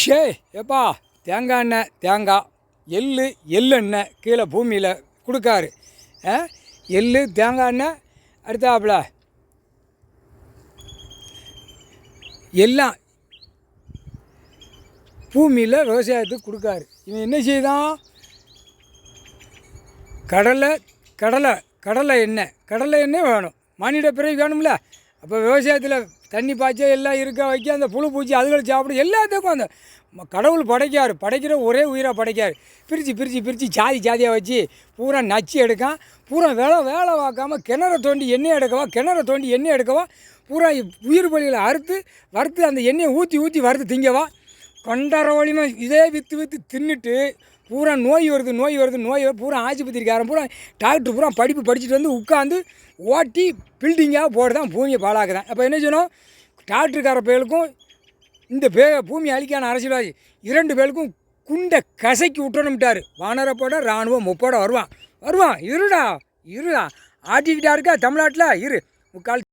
ஷே எப்பா தேங்காய் எண்ணெய் தேங்காய் எள்ளெண்ணெய் கீழே பூமியில் கொடுக்காரு. தேங்காய் எண்ணெய் அடுத்தாப்புல எல்லாம் பூமியில் விவசாயத்துக்கு கொடுக்காரு. இவன் என்ன செய்தான்? கடலை எண்ணெய் வேணும், மானிட பிறகு வேணும்ல. அப்போ விவசாயத்தில் தண்ணி பாய்ச்ச எல்லாம் இருக்க வைக்க அந்த புழு பூச்சி அதுகளை சாப்பிடும் எல்லாத்துக்கும் அந்த கடவுள் படைக்கிற ஒரே உயிராக படைக்கார். பிரித்து ஜாதியாக வச்சு பூரா நச்சு எடுக்கான். பூரா வேலை பார்க்காம கிணறை தோண்டி எண்ணெய் எடுக்கவா பூரா உயிர் பலிகளை வறுத்து அந்த எண்ணெயை ஊற்றி வறுத்து திங்கவா. கொண்டார வழியுமா இதே விற்று தின்னுட்டு பூரா நோய் வருது பூரா ஆஸ்பத்திரிக்காரன் பூரா டாக்டர் பூரா படிச்சுட்டு வந்து உட்காந்து ஓட்டி பில்டிங்காக போடுதான் பூமியை பாழாக்குதான். அப்போ என்ன செய்யணும்? டாக்டருக்கார பேருக்கும் இந்த பூமி அழிக்கான அரசியல்வாதி 2 பேருக்கும் குண்டை கசைக்கு விட்டணும்ட்டார். வானரப்போட இராணுவம் முப்போட வருவான். இருடா ஆட்டிக்கிட்டா இருக்கா தமிழ்நாட்டில் முக்கால்